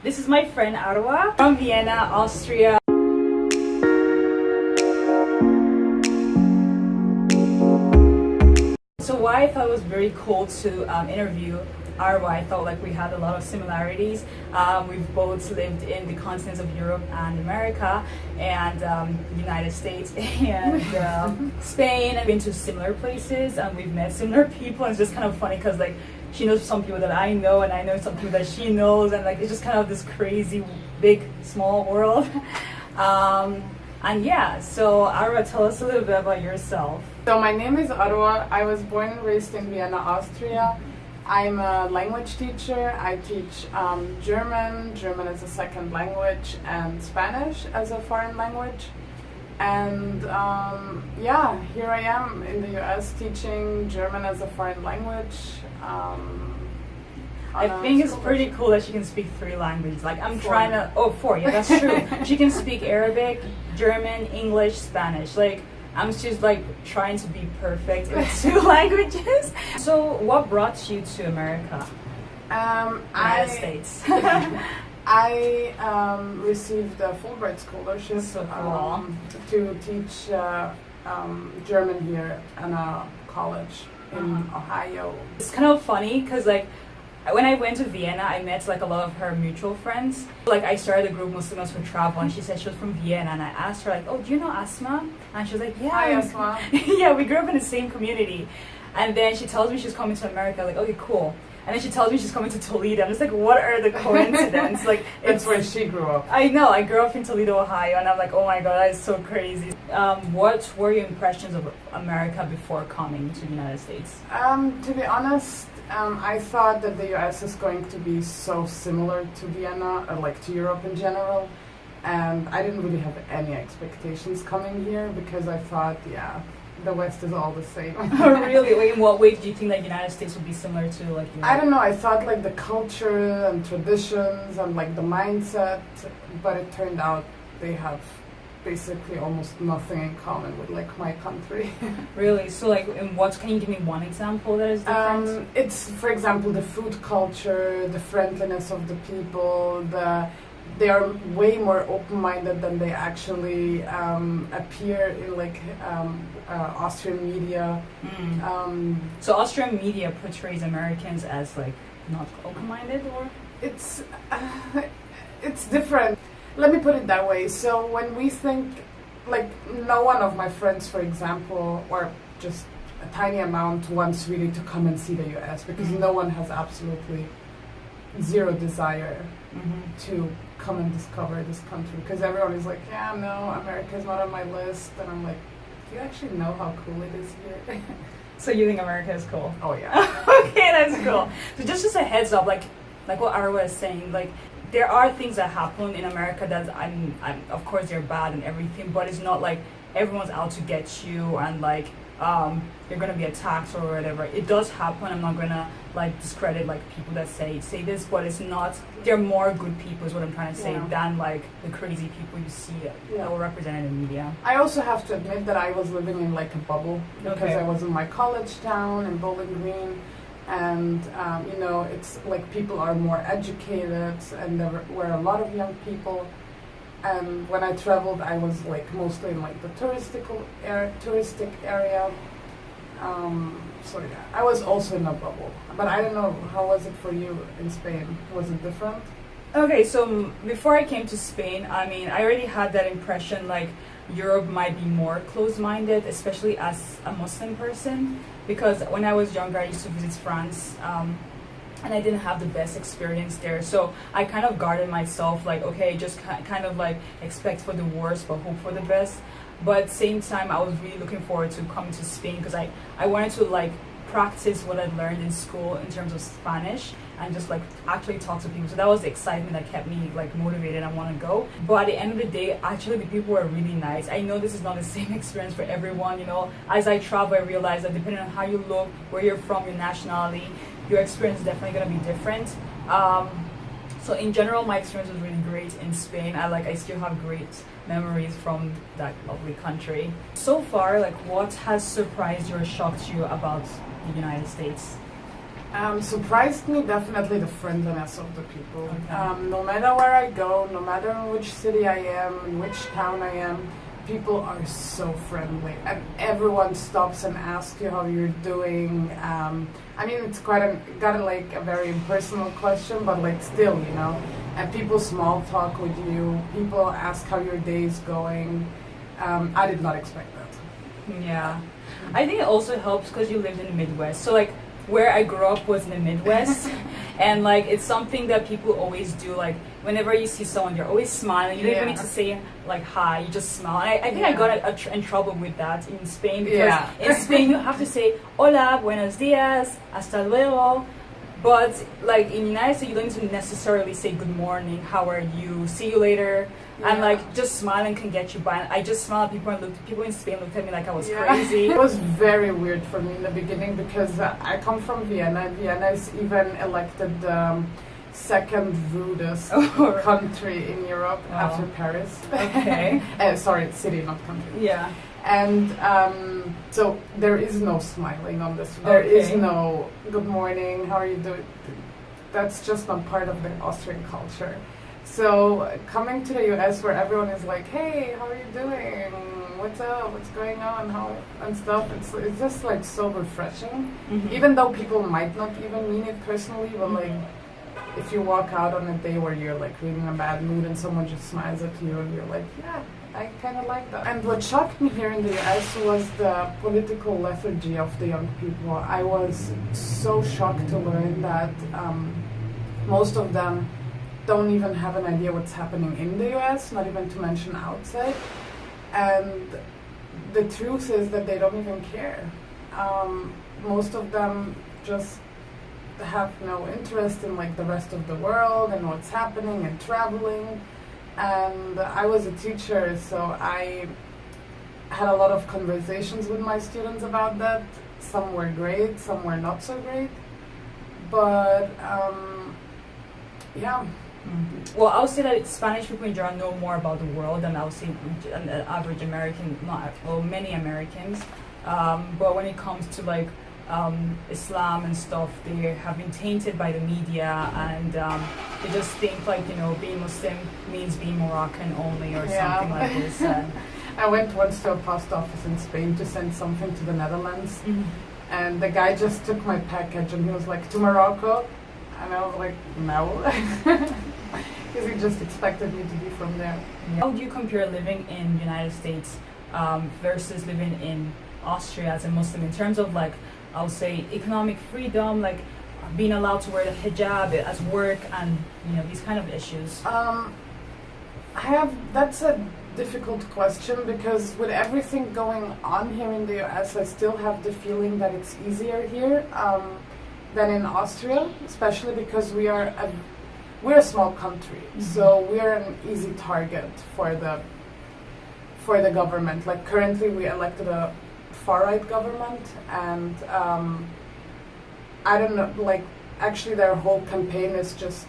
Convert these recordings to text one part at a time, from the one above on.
This is my friend Arua from Vienna, Austria. So why I thought it was very cool to interview Arua, I felt like we had a lot of similarities. We've both lived in the continents of Europe and America, and the United States and Spain. I've been to similar places, and we've met similar people. And it's just kind of funny because like she knows some people that I know, and I know some people that she knows, and like it's just kind of this crazy, big, small world. And yeah, so Arua, tell us a little bit about yourself. So my name is Arua. I was born and raised in Vienna, Austria. I'm a language teacher. I teach German as a second language, and Spanish as a foreign language. And yeah, here I am in the US teaching German as a foreign language. I think it's pretty cool that she can speak 3 languages. Like I'm trying to, 4, yeah, that's true. She can speak Arabic, German, English, Spanish. Like I'm just like trying to be perfect in 2 languages. So what brought you to America? United States. I received a Fulbright scholarship so cool. To teach German here in a college in Ohio. It's kind of funny because like when I went to Vienna, I met like a lot of her mutual friends. Like I started a group Muslims for Travel, and she said she was from Vienna, and I asked her like, "Oh, do you know Asma?" And she was like, "Yeah." Hi, Asma. Yeah, we grew up in the same community. And then she tells me she's coming to America. Like, okay, cool. And then she tells me she's coming to Toledo. I'm just like, what are the coincidences? Like, it's where she grew up. I know. I grew up in Toledo, Ohio, and I'm like, oh my god, that is so crazy. What were your impressions of America before coming to the United States? To be honest, I thought that the US is going to be so similar to Vienna, or like to Europe in general, and I didn't really have any expectations coming here because I thought, yeah, the West is all the same. Oh, really? Wait, in what way do you think that the United States would be similar to like Europe? I don't know, I thought like the culture and traditions and like the mindset, but it turned out they have basically almost nothing in common with like my country. Really? So like in what, can you give me one example that is different? It's, for example, the food culture, the friendliness of the people, they are way more open-minded than they actually appear in like Austrian media. So Austrian media portrays Americans as like not open-minded, or? It's different. Let me put it that way. So when we think, like no one of my friends, for example, or just a tiny amount wants really to come and see the US because no one has absolutely zero desire to come and discover this country, because everyone is like, yeah, no, America's not on my list, and I'm like, do you actually know how cool it is here? So you think America is cool? Oh yeah. Okay, that's cool. So just a heads up, like what Arua is saying, like there are things that happen in America that I'm of course they're bad and everything, but it's not like everyone's out to get you and like you're gonna be attacked or whatever. It does happen. I'm not gonna like discredit like people that say this, but it's not. They're more good people, is what I'm trying to say, than like the crazy people you see that were represented in media. I also have to admit that I was living in like a bubble because I was in my college town in Bowling Green, and you know, it's like people are more educated, and there were a lot of young people. And when I traveled, I was like mostly in like the touristic area. So yeah, I was also in a bubble. But I don't know, how was it for you in Spain? Was it different? Okay, so before I came to Spain, I mean, I already had that impression like Europe might be more closed-minded, especially as a Muslim person, because when I was younger, I used to visit France. And I didn't have the best experience there, so I kind of guarded myself, like, okay, just kind of like expect for the worst but hope for the best. But at the same time, I was really looking forward to coming to Spain because I wanted to like practice what I learned in school in terms of Spanish and just like actually talk to people. So that was the excitement that kept me like motivated and want to go. But at the end of the day, actually the people were really nice. I know this is not the same experience for everyone, you know. As I travel, I realized that depending on how you look, where you're from, your nationality, your experience is definitely going to be different. So in general, my experience was really great in Spain. I still have great memories from that lovely country. So far, like, what has surprised you or shocked you about the United States? Surprised me definitely the friendliness of the people. Okay. No matter where I go, no matter in which city I am, in which town I am, people are so friendly, and everyone stops and asks you how you're doing. I mean, it's got a very impersonal question, but like still, you know. And people small talk with you. People ask how your day is going. I did not expect that. Yeah, I think it also helps because you lived in the Midwest. So like where I grew up was in the Midwest, and like it's something that people always do. Like whenever you see someone, you're always smiling. You don't even need to say like hi. You just smile. And I think I got in trouble with that in Spain because in Spain you have to say hola, buenos dias, hasta luego. But like in the United States, you don't need to necessarily say good morning, how are you, see you later, and like just smiling can get you by. I just smiled at people and people in Spain looked at me like I was crazy. It was very weird for me in the beginning because I come from Vienna. Vienna is even elected the second rudest country in Europe after Paris. Okay. Sorry, city, not country. Yeah. And so there is no smiling on this. There is no good morning, how are you doing? That's just not part of the Austrian culture. So coming to the US where everyone is like, hey, how are you doing? What's up? What's going on? How and stuff. It's just like so refreshing. Mm-hmm. Even though people might not even mean it personally, but like if you walk out on a day where you're like really in a bad mood and someone just smiles at you and you're like, yeah, I kind of like that. And what shocked me here in the US was the political lethargy of the young people. I was so shocked to learn that most of them don't even have an idea what's happening in the US, not even to mention outside. And the truth is that they don't even care. Most of them just have no interest in like the rest of the world and what's happening and traveling. And I was a teacher, so I had a lot of conversations with my students about that. Some were great, some were not so great. But yeah. Mm-hmm. Well, I would say that Spanish people in general know more about the world than I would say an average American, many Americans. But when it comes to like Islam and stuff, they have been tainted by the media, and they just think like, you know, being Muslim means being Moroccan only or something like this. I went once to a post office in Spain to send something to the Netherlands, and the guy just took my package and he was like, to Morocco? And I was like, no. Because he just expected me to be from there. How do you compare living in the United States versus living in Austria as a Muslim in terms of like, I'll say economic freedom, like being allowed to wear the hijab as work and, you know, these kind of issues? That's a difficult question because with everything going on here in the US, I still have the feeling that it's easier here than in Austria, especially because we're a small country, so we're an easy target for the government. Like currently, we elected a far-right government, and I don't know, like actually their whole campaign is just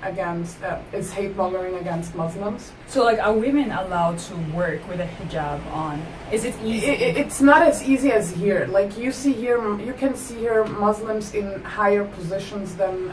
against is hate mongering against Muslims. So like, are women allowed to work with a hijab on? Is it easy? It's not as easy as here. Like you can see here Muslims in higher positions than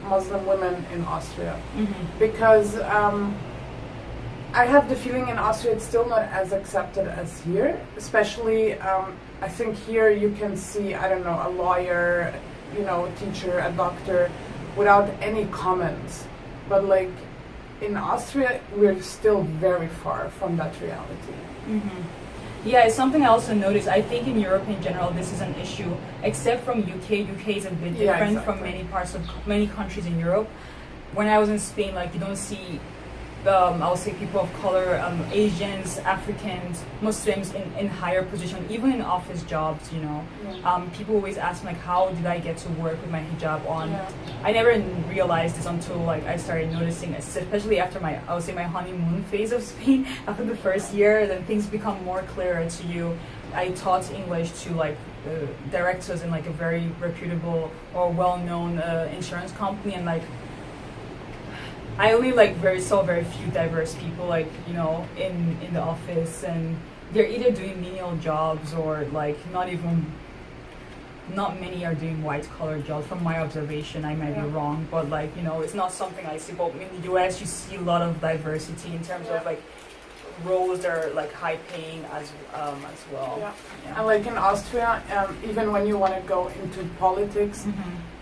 Muslim women in Austria, because I have the feeling in Austria it's still not as accepted as here. Especially, I think here you can see, I don't know, a lawyer, you know, a teacher, a doctor, without any comments. But like in Austria, we're still very far from that reality. Yeah, it's something I also noticed. I think in Europe in general, this is an issue, except from UK. UK is a bit different from many countries in Europe. When I was in Spain, like you don't see I would say people of color, Asians, Africans, Muslims in higher positions, even in office jobs, you know. People always ask me like, how did I get to work with my hijab on? I never realized this until like I started noticing, especially after my honeymoon phase of Spain. After the first year, then things become more clearer to you. I taught English to like directors in like a very reputable or well-known insurance company, and like I only like saw very few diverse people, like, you know, in the office, and they're either doing menial jobs or like not even not many are doing white collar jobs from my observation. I might be wrong, but like, you know, it's not something I see. But in the US, you see a lot of diversity in terms of like roles that are like high paying as well. And like in Austria, even when you want to go into politics,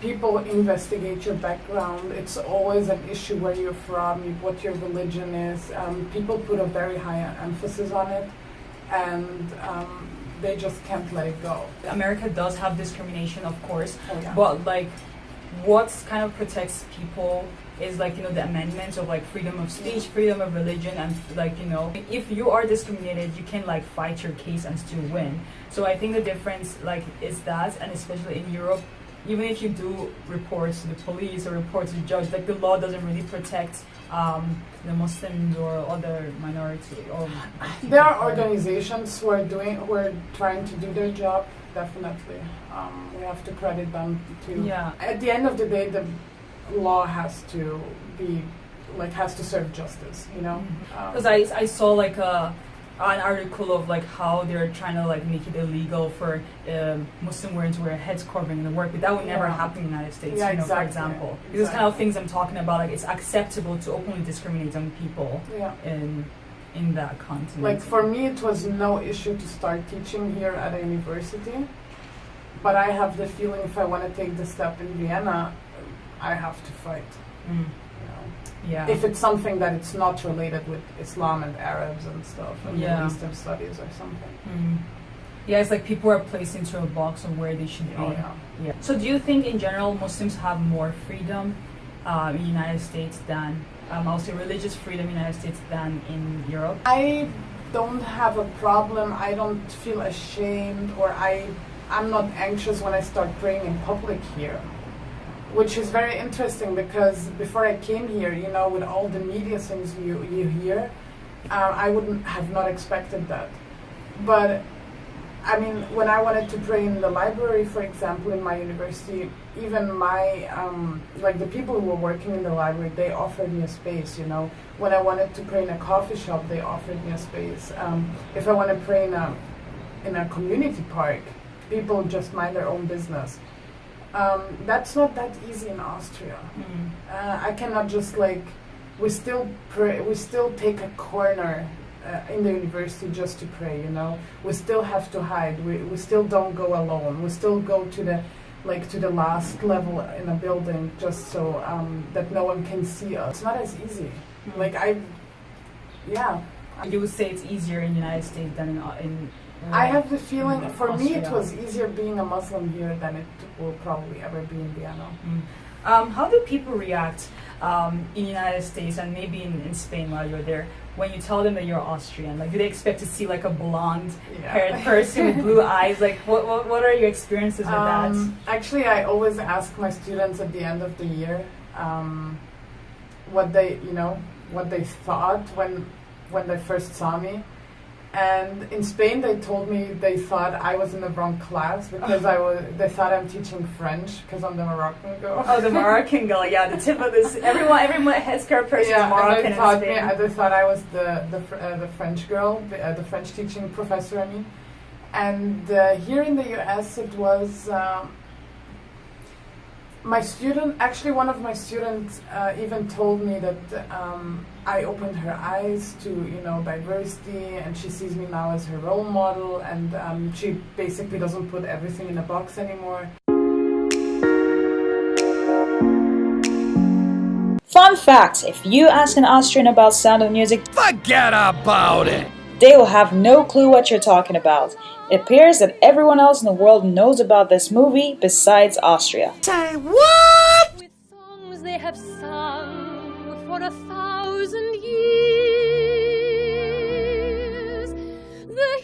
people investigate your background. It's always an issue where you're from, what your religion is. People put a very high emphasis on it, and they just can't let it go. America does have discrimination, of course, but like what kind of protects people is like, you know, the amendments of like freedom of speech, freedom of religion, and like, you know, if you are discriminated, you can like fight your case and still win. So I think the difference like is that, and especially in Europe, even if you do reports to the police or report to the judge, like the law doesn't really protect the Muslims or other minority. Or there are organizations who are trying to do their job. Definitely, we have to credit them too. Yeah. At the end of the day, the law has to be has to serve justice. You know. Because I saw like an article of like how they're trying to like make it illegal for Muslim women to wear heads covering in the work, but that would never happen in the United States, you know, for example. These kind of things I'm talking about, like it's acceptable to openly discriminate on people in that continent. Like for me, it was no issue to start teaching here at a university, but I have the feeling if I want to take the step in Vienna, I have to fight. Yeah. If it's something that it's not related with Islam and Arabs and stuff, and Middle Eastern studies or something. Yeah, it's like people are placed into a box of where they should be. Yeah. So do you think in general Muslims have more freedom in the United States than, I'll say religious freedom in the United States than in Europe? I don't have a problem. I don't feel ashamed, or I'm not anxious when I start praying in public here. Which is very interesting because before I came here, you know, with all the media things you hear, I wouldn't have not expected that. But I mean, when I wanted to pray in the library, for example, in my university, even my like the people who were working in the library, they offered me a space. You know, when I wanted to pray in a coffee shop, they offered me a space. If I want to pray in a community park, people just mind their own business. That's not that easy in Austria. I cannot just we still pray, we still take a corner in the university just to pray, you know. We still have to hide, we still don't go alone, we still go to the last level in a building just so that no one can see us. It's not as easy. You would say it's easier in the United States than in I have the feeling, for me, it Austria. was easier being a Muslim here than it will probably ever be in Vienna. How do people react in the United States and maybe in Spain while you're there when you tell them that you're Austrian? Like, do they expect to see like a blonde-haired person with blue eyes? Like, what are your experiences with that? Actually, I always ask my students at the end of the year what they thought when they first saw me. And in Spain, they told me they thought I was in the wrong class because they thought I'm teaching French because I'm the Moroccan girl. Oh, the Moroccan girl, yeah, the tip of this. Every healthcare person is Moroccan in Spain. They thought I was the French girl, the French teaching professor, I mean. And here in the US, it was my student. Actually, one of my students even told me that I opened her eyes to diversity, and she sees me now as her role model, and she basically doesn't put everything in a box anymore. Fun fact, if you ask an Austrian about Sound of Music, forget about it! They will have no clue what you're talking about. It appears that everyone else in the world knows about this movie besides Austria. Say what? With songs they have sung for 1,000 years. The